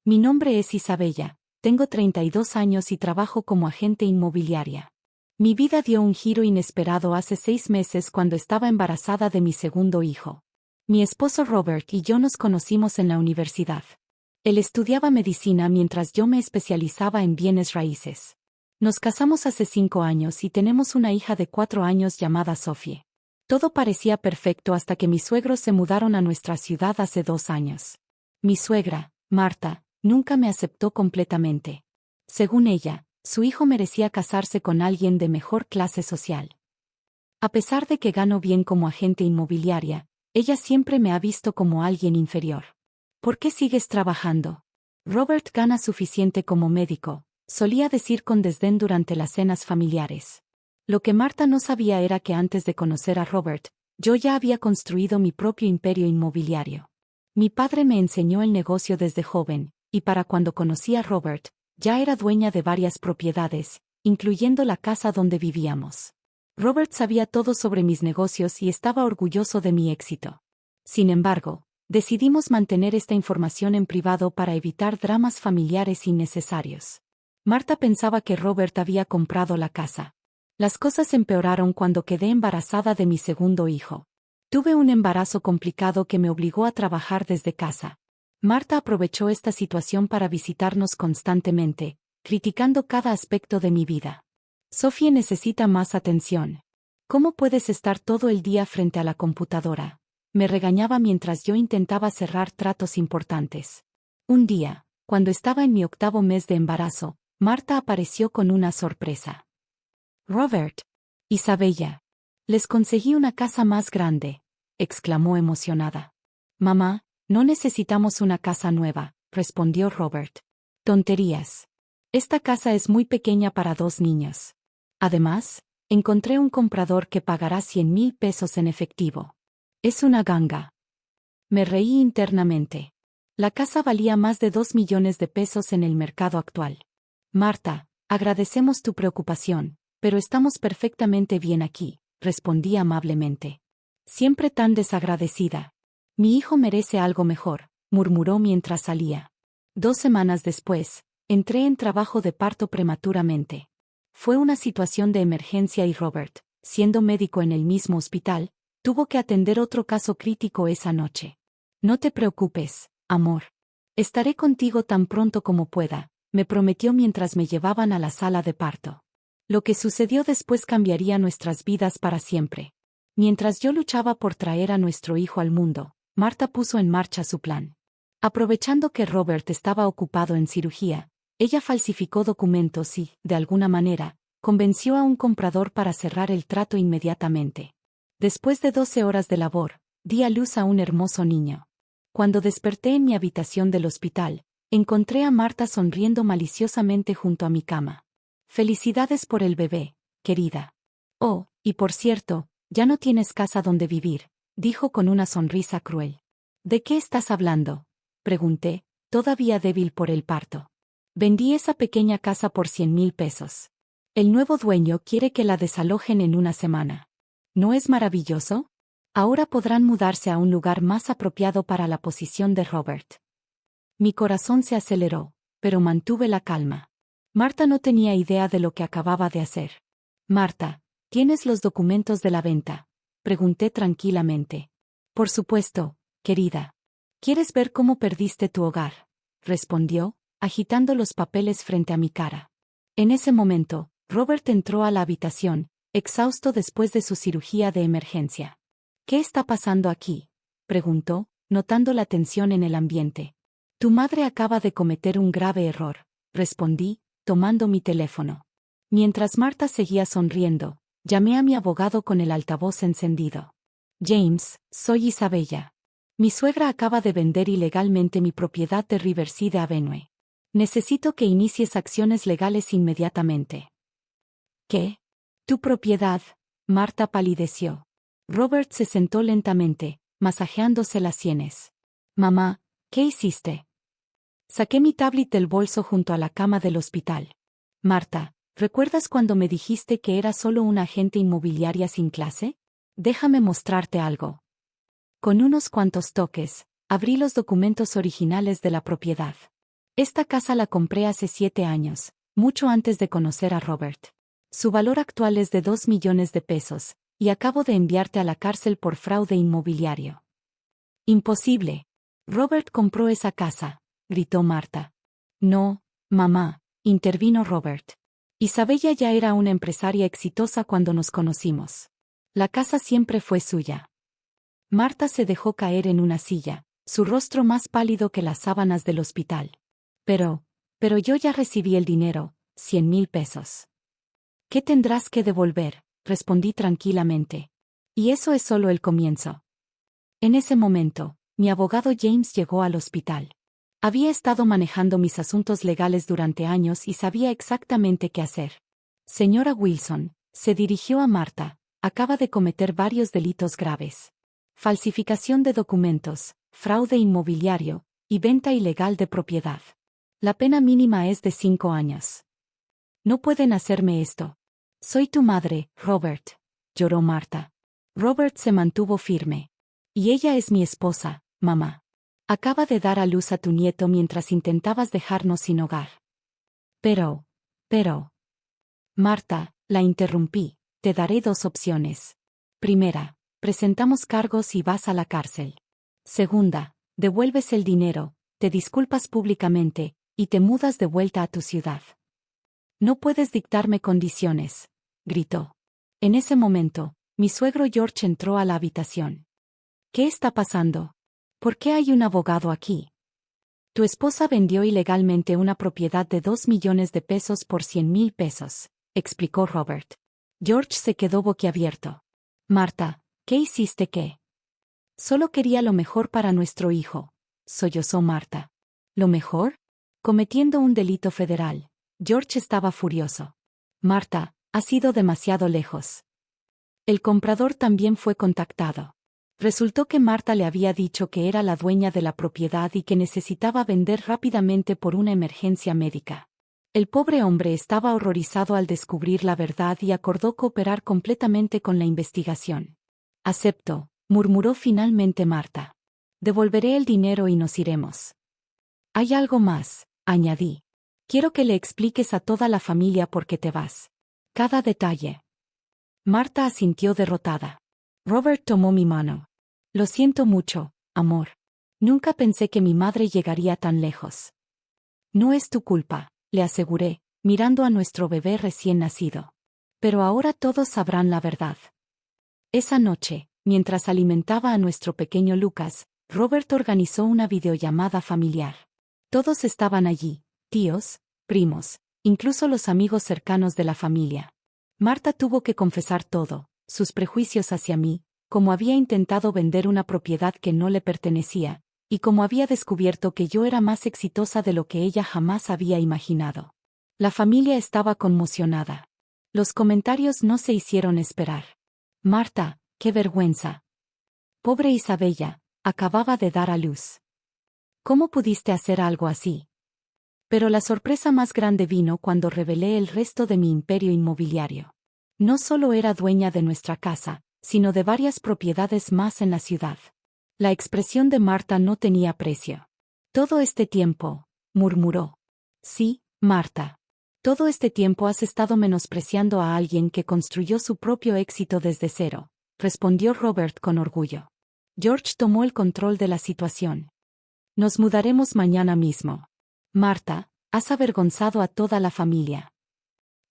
Mi nombre es Isabella, tengo 32 años y trabajo como agente inmobiliaria. Mi vida dio un giro inesperado hace 6 meses cuando estaba embarazada de mi segundo hijo. Mi esposo Robert y yo nos conocimos en la universidad. Él estudiaba medicina mientras yo me especializaba en bienes raíces. Nos casamos hace 5 años y tenemos una hija de 4 años llamada Sophie. Todo parecía perfecto hasta que mis suegros se mudaron a nuestra ciudad hace 2 años. Mi suegra, Marta, nunca me aceptó completamente. Según ella, su hijo merecía casarse con alguien de mejor clase social. A pesar de que gano bien como agente inmobiliaria, ella siempre me ha visto como alguien inferior. ¿Por qué sigues trabajando? Robert gana suficiente como médico, solía decir con desdén durante las cenas familiares. Lo que Marta no sabía era que antes de conocer a Robert, yo ya había construido mi propio imperio inmobiliario. Mi padre me enseñó el negocio desde joven, y para cuando conocí a Robert, ya era dueña de varias propiedades, incluyendo la casa donde vivíamos. Robert sabía todo sobre mis negocios y estaba orgulloso de mi éxito. Sin embargo, decidimos mantener esta información en privado para evitar dramas familiares innecesarios. Marta pensaba que Robert había comprado la casa. Las cosas empeoraron cuando quedé embarazada de mi segundo hijo. Tuve un embarazo complicado que me obligó a trabajar desde casa. Marta aprovechó esta situación para visitarnos constantemente, criticando cada aspecto de mi vida. Sophie necesita más atención. ¿Cómo puedes estar todo el día frente a la computadora? Me regañaba mientras yo intentaba cerrar tratos importantes. Un día, cuando estaba en mi 8º mes de embarazo, Marta apareció con una sorpresa. Robert. Isabella. Les conseguí una casa más grande, exclamó emocionada. Mamá, no necesitamos una casa nueva, respondió Robert. Tonterías. Esta casa es muy pequeña para 2 niños. Además, encontré un comprador que pagará 100,000 pesos en efectivo. Es una ganga. Me reí internamente. La casa valía más de 2 millones de pesos en el mercado actual. Marta, agradecemos tu preocupación, pero estamos perfectamente bien aquí, respondí amablemente. Siempre tan desagradecida. Mi hijo merece algo mejor, murmuró mientras salía. 2 semanas después, entré en trabajo de parto prematuramente. Fue una situación de emergencia y Robert, siendo médico en el mismo hospital, tuvo que atender otro caso crítico esa noche. No te preocupes, amor. Estaré contigo tan pronto como pueda, me prometió mientras me llevaban a la sala de parto. Lo que sucedió después cambiaría nuestras vidas para siempre. Mientras yo luchaba por traer a nuestro hijo al mundo, Marta puso en marcha su plan. Aprovechando que Robert estaba ocupado en cirugía, ella falsificó documentos y, de alguna manera, convenció a un comprador para cerrar el trato inmediatamente. Después de 12 horas de labor, di a luz a un hermoso niño. Cuando desperté en mi habitación del hospital, encontré a Marta sonriendo maliciosamente junto a mi cama. Felicidades por el bebé, querida. Oh, y por cierto, ya no tienes casa donde vivir, dijo con una sonrisa cruel. ¿De qué estás hablando?, pregunté, todavía débil por el parto. Vendí esa pequeña casa por 100,000 pesos. El nuevo dueño quiere que la desalojen en una semana. ¿No es maravilloso? Ahora podrán mudarse a un lugar más apropiado para la posición de Robert. Mi corazón se aceleró, pero mantuve la calma. Marta no tenía idea de lo que acababa de hacer. Marta, ¿tienes los documentos de la venta?, pregunté tranquilamente. Por supuesto, querida. ¿Quieres ver cómo perdiste tu hogar?, respondió, agitando los papeles frente a mi cara. En ese momento, Robert entró a la habitación, exhausto después de su cirugía de emergencia. ¿Qué está pasando aquí?, preguntó, notando la tensión en el ambiente. Tu madre acaba de cometer un grave error, respondí, tomando mi teléfono. Mientras Marta seguía sonriendo, llamé a mi abogado con el altavoz encendido. James, soy Isabella. Mi suegra acaba de vender ilegalmente mi propiedad de Riverside Avenue. Necesito que inicies acciones legales inmediatamente. ¿Qué? ¿Tu propiedad? Marta palideció. Robert se sentó lentamente, masajeándose las sienes. Mamá, ¿qué hiciste? Saqué mi tablet del bolso junto a la cama del hospital. Marta, ¿recuerdas cuando me dijiste que era solo una agente inmobiliaria sin clase? Déjame mostrarte algo. Con unos cuantos toques, abrí los documentos originales de la propiedad. Esta casa la compré hace 7 años, mucho antes de conocer a Robert. Su valor actual es de 2 millones de pesos, y acabo de enviarte a la cárcel por fraude inmobiliario. Imposible. Robert compró esa casa, gritó Marta. No, mamá, intervino Robert. Isabella ya era una empresaria exitosa cuando nos conocimos. La casa siempre fue suya. Marta se dejó caer en una silla, su rostro más pálido que las sábanas del hospital. Pero yo ya recibí el dinero, 100,000 pesos. ¿Qué tendrás que devolver?, respondí tranquilamente. Y eso es solo el comienzo. En ese momento, mi abogado James llegó al hospital. Había estado manejando mis asuntos legales durante años y sabía exactamente qué hacer. Señora Wilson, se dirigió a Marta, acaba de cometer varios delitos graves. Falsificación de documentos, fraude inmobiliario, y venta ilegal de propiedad. La pena mínima es de 5 años. No pueden hacerme esto. Soy tu madre, Robert, lloró Marta. Robert se mantuvo firme. Y ella es mi esposa, mamá. Acaba de dar a luz a tu nieto mientras intentabas dejarnos sin hogar. Pero. Marta, la interrumpí, te daré 2 opciones. Primera, presentamos cargos y vas a la cárcel. Segunda, devuelves el dinero, te disculpas públicamente, y te mudas de vuelta a tu ciudad. No puedes dictarme condiciones, gritó. En ese momento, mi suegro George entró a la habitación. ¿Qué está pasando? ¿Por qué hay un abogado aquí? Tu esposa vendió ilegalmente una propiedad de 2 millones de pesos por 100,000 pesos, explicó Robert. George se quedó boquiabierto. Marta, ¿qué hiciste qué? Solo quería lo mejor para nuestro hijo, sollozó Marta. ¿Lo mejor? Cometiendo un delito federal. George estaba furioso. Marta, has ido demasiado lejos. El comprador también fue contactado. Resultó que Marta le había dicho que era la dueña de la propiedad y que necesitaba vender rápidamente por una emergencia médica. El pobre hombre estaba horrorizado al descubrir la verdad y acordó cooperar completamente con la investigación. Acepto, murmuró finalmente Marta. Devolveré el dinero y nos iremos. Hay algo más, añadí. Quiero que le expliques a toda la familia por qué te vas. Cada detalle. Marta asintió derrotada. Robert tomó mi mano. Lo siento mucho, amor. Nunca pensé que mi madre llegaría tan lejos. No es tu culpa, le aseguré, mirando a nuestro bebé recién nacido. Pero ahora todos sabrán la verdad. Esa noche, mientras alimentaba a nuestro pequeño Lucas, Robert organizó una videollamada familiar. Todos estaban allí, tíos, primos, incluso los amigos cercanos de la familia. Marta tuvo que confesar todo, sus prejuicios hacia mí, cómo había intentado vender una propiedad que no le pertenecía, y cómo había descubierto que yo era más exitosa de lo que ella jamás había imaginado. La familia estaba conmocionada. Los comentarios no se hicieron esperar. Marta, qué vergüenza. Pobre Isabella, acababa de dar a luz. ¿Cómo pudiste hacer algo así? Pero la sorpresa más grande vino cuando revelé el resto de mi imperio inmobiliario. No solo era dueña de nuestra casa, sino de varias propiedades más en la ciudad. La expresión de Marta no tenía precio. Todo este tiempo, murmuró. Sí, Marta. Todo este tiempo has estado menospreciando a alguien que construyó su propio éxito desde cero, respondió Robert con orgullo. George tomó el control de la situación. Nos mudaremos mañana mismo. Marta, has avergonzado a toda la familia.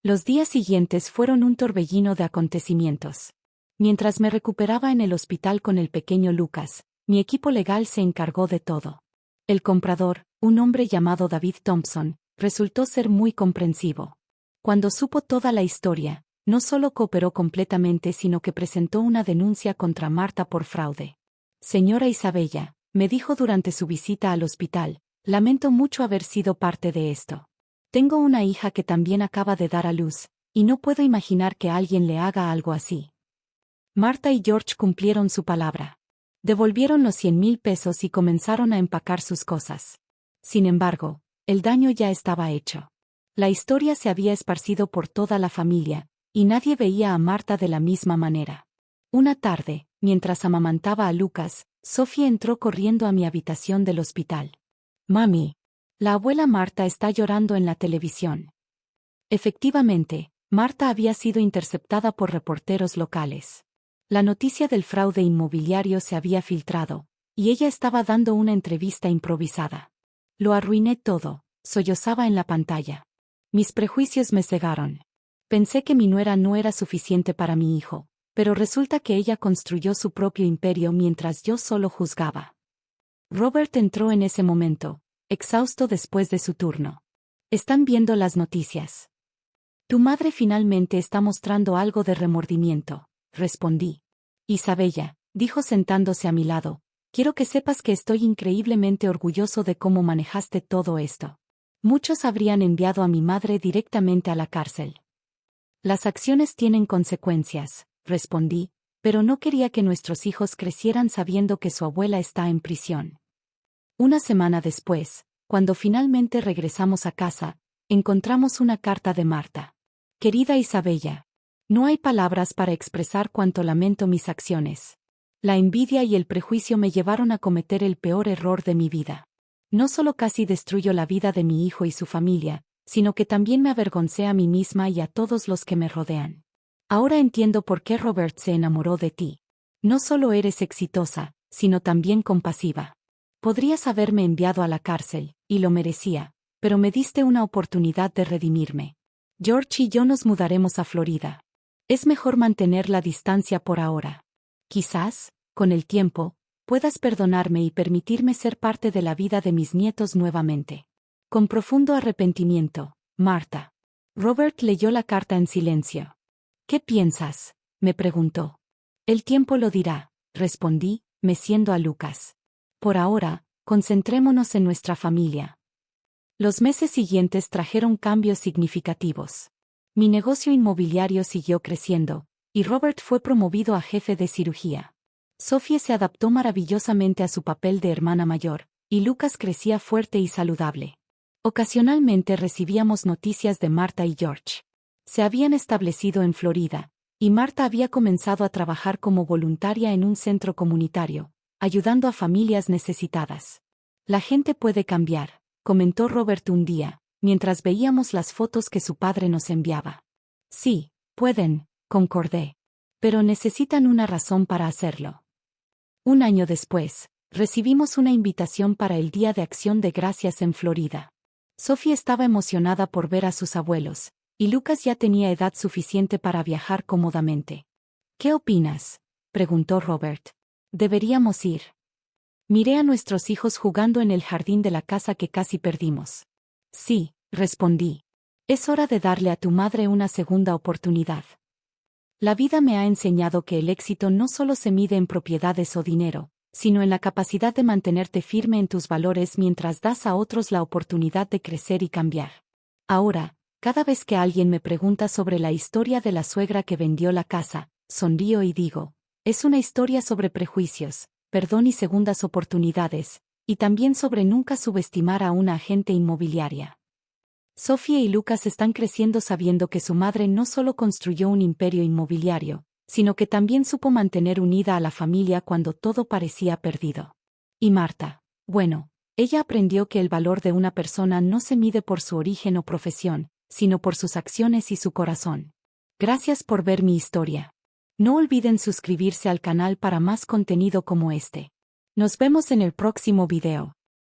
Los días siguientes fueron un torbellino de acontecimientos. Mientras me recuperaba en el hospital con el pequeño Lucas, mi equipo legal se encargó de todo. El comprador, un hombre llamado David Thompson, resultó ser muy comprensivo. Cuando supo toda la historia, no solo cooperó completamente sino que presentó una denuncia contra Marta por fraude. Señora Isabella, me dijo durante su visita al hospital, lamento mucho haber sido parte de esto. Tengo una hija que también acaba de dar a luz, y no puedo imaginar que alguien le haga algo así. Marta y George cumplieron su palabra. Devolvieron los 100,000 pesos y comenzaron a empacar sus cosas. Sin embargo, el daño ya estaba hecho. La historia se había esparcido por toda la familia, y nadie veía a Marta de la misma manera. Una tarde, mientras amamantaba a Lucas, Sophie entró corriendo a mi habitación del hospital. Mami. La abuela Marta está llorando en la televisión. Efectivamente, Marta había sido interceptada por reporteros locales. La noticia del fraude inmobiliario se había filtrado, y ella estaba dando una entrevista improvisada. Lo arruiné todo, sollozaba en la pantalla. Mis prejuicios me cegaron. Pensé que mi nuera no era suficiente para mi hijo, pero resulta que ella construyó su propio imperio mientras yo solo juzgaba. Robert entró en ese momento, exhausto después de su turno. Están viendo las noticias. Tu madre finalmente está mostrando algo de remordimiento, respondí. Isabella, dijo sentándose a mi lado, quiero que sepas que estoy increíblemente orgulloso de cómo manejaste todo esto. Muchos habrían enviado a mi madre directamente a la cárcel. Las acciones tienen consecuencias, respondí, pero no quería que nuestros hijos crecieran sabiendo que su abuela está en prisión. Una semana después, cuando finalmente regresamos a casa, encontramos una carta de Marta. Querida Isabella, no hay palabras para expresar cuánto lamento mis acciones. La envidia y el prejuicio me llevaron a cometer el peor error de mi vida. No solo casi destruyo la vida de mi hijo y su familia, sino que también me avergoncé a mí misma y a todos los que me rodean. Ahora entiendo por qué Robert se enamoró de ti. No solo eres exitosa, sino también compasiva. Podrías haberme enviado a la cárcel, y lo merecía, pero me diste una oportunidad de redimirme. George y yo nos mudaremos a Florida. Es mejor mantener la distancia por ahora. Quizás, con el tiempo, puedas perdonarme y permitirme ser parte de la vida de mis nietos nuevamente. Con profundo arrepentimiento, Marta. Robert leyó la carta en silencio. ¿Qué piensas?, me preguntó. El tiempo lo dirá, respondí, meciendo a Lucas. Por ahora, concentrémonos en nuestra familia. Los meses siguientes trajeron cambios significativos. Mi negocio inmobiliario siguió creciendo, y Robert fue promovido a jefe de cirugía. Sophie se adaptó maravillosamente a su papel de hermana mayor, y Lucas crecía fuerte y saludable. Ocasionalmente recibíamos noticias de Marta y George. Se habían establecido en Florida, y Marta había comenzado a trabajar como voluntaria en un centro comunitario, ayudando a familias necesitadas. La gente puede cambiar, comentó Robert un día, mientras veíamos las fotos que su padre nos enviaba. Sí, pueden, concordé. Pero necesitan una razón para hacerlo. Un año después, recibimos una invitación para el Día de Acción de Gracias en Florida. Sophie estaba emocionada por ver a sus abuelos, y Lucas ya tenía edad suficiente para viajar cómodamente. ¿Qué opinas?, preguntó Robert. Deberíamos ir. Miré a nuestros hijos jugando en el jardín de la casa que casi perdimos. Sí, respondí. Es hora de darle a tu madre una segunda oportunidad. La vida me ha enseñado que el éxito no solo se mide en propiedades o dinero, sino en la capacidad de mantenerte firme en tus valores mientras das a otros la oportunidad de crecer y cambiar. Ahora, cada vez que alguien me pregunta sobre la historia de la suegra que vendió la casa, sonrío y digo, es una historia sobre prejuicios, perdón y segundas oportunidades, y también sobre nunca subestimar a una agente inmobiliaria. Sophie y Lucas están creciendo sabiendo que su madre no solo construyó un imperio inmobiliario, sino que también supo mantener unida a la familia cuando todo parecía perdido. Y Marta, bueno, ella aprendió que el valor de una persona no se mide por su origen o profesión, sino por sus acciones y su corazón. Gracias por ver mi historia. No olviden suscribirse al canal para más contenido como este. Nos vemos en el próximo video.